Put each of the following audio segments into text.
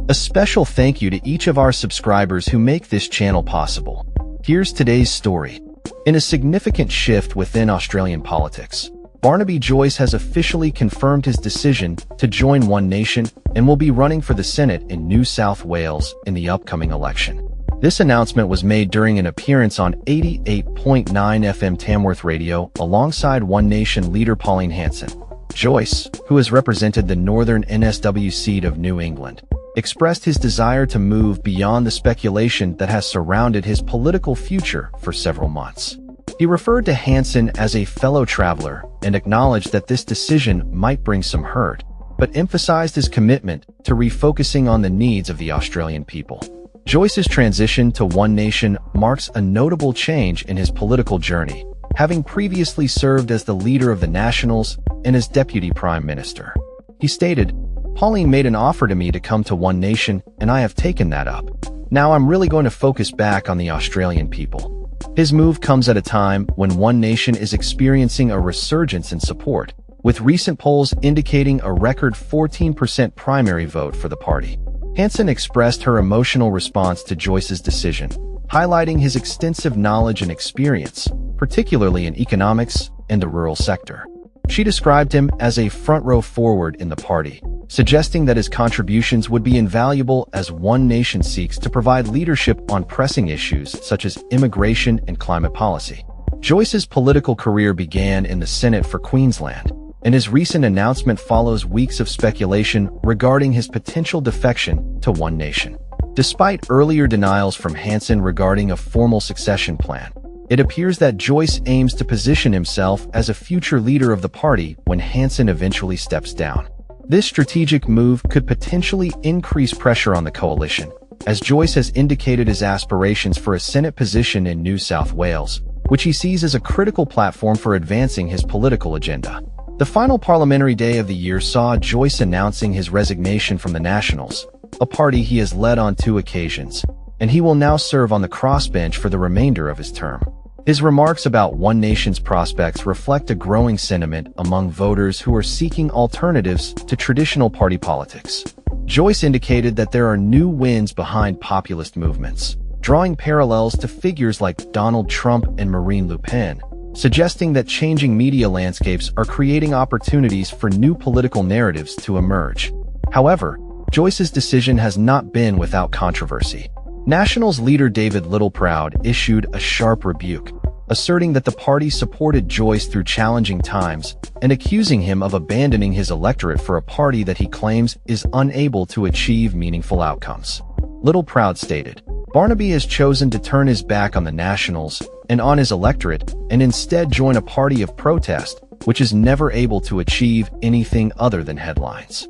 A special thank you to each of our subscribers who make this channel possible. Here's today's story. In a significant shift within Australian politics, Barnaby Joyce has officially confirmed his decision to join One Nation and will be running for the Senate in New South Wales in the upcoming election. This announcement was made during an appearance on 88.9 FM Tamworth Radio alongside One Nation leader Pauline Hanson. Joyce, who has represented the northern NSW seat of New England, expressed his desire to move beyond the speculation that has surrounded his political future for several months. He referred to Hanson as a fellow traveler and acknowledged that this decision might bring some hurt, but emphasized his commitment to refocusing on the needs of the Australian people. Joyce's transition to One Nation marks a notable change in his political journey, having previously served as the leader of the Nationals and as Deputy Prime Minister. He stated, "Pauline made an offer to me to come to One Nation, and I have taken that up. Now I'm really going to focus back on the Australian people." His move comes at a time when One Nation is experiencing a resurgence in support, with recent polls indicating a record 14% primary vote for the party. Hanson expressed her emotional response to Joyce's decision, highlighting his extensive knowledge and experience, particularly in economics and the rural sector. She described him as a front-row forward in the party, suggesting that his contributions would be invaluable as One Nation seeks to provide leadership on pressing issues such as immigration and climate policy. Joyce's political career began in the Senate for Queensland, and his recent announcement follows weeks of speculation regarding his potential defection to One Nation. Despite earlier denials from Hanson regarding a formal succession plan, it appears that Joyce aims to position himself as a future leader of the party when Hanson eventually steps down. This strategic move could potentially increase pressure on the coalition, as Joyce has indicated his aspirations for a Senate position in New South Wales, which he sees as a critical platform for advancing his political agenda. The final parliamentary day of the year saw Joyce announcing his resignation from the Nationals, a party he has led on 2 occasions, and he will now serve on the crossbench for the remainder of his term. His remarks about One Nation's prospects reflect a growing sentiment among voters who are seeking alternatives to traditional party politics. Joyce indicated that there are new winds behind populist movements, drawing parallels to figures like Donald Trump and Marine Le Pen, suggesting that changing media landscapes are creating opportunities for new political narratives to emerge. However, Joyce's decision has not been without controversy. Nationals leader David Littleproud issued a sharp rebuke, asserting that the party supported Joyce through challenging times and accusing him of abandoning his electorate for a party that he claims is unable to achieve meaningful outcomes. Littleproud stated, "Barnaby has chosen to turn his back on the Nationals and on his electorate and instead join a party of protest, which is never able to achieve anything other than headlines."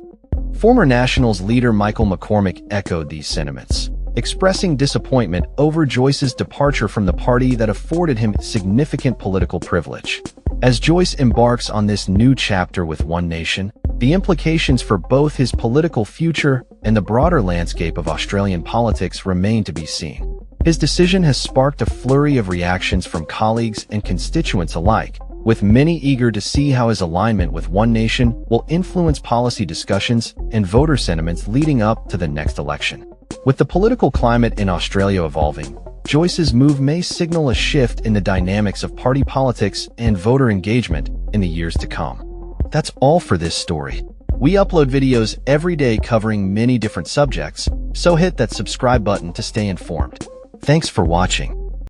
Former Nationals leader Michael McCormick echoed these sentiments, expressing disappointment over Joyce's departure from the party that afforded him significant political privilege. As Joyce embarks on this new chapter with One Nation, the implications for both his political future and the broader landscape of Australian politics remain to be seen. His decision has sparked a flurry of reactions from colleagues and constituents alike, with many eager to see how his alignment with One Nation will influence policy discussions and voter sentiments leading up to the next election. With the political climate in Australia evolving, Joyce's move may signal a shift in the dynamics of party politics and voter engagement in the years to come. That's all for this story. We upload videos every day covering many different subjects, so hit that subscribe button to stay informed. Thanks for watching.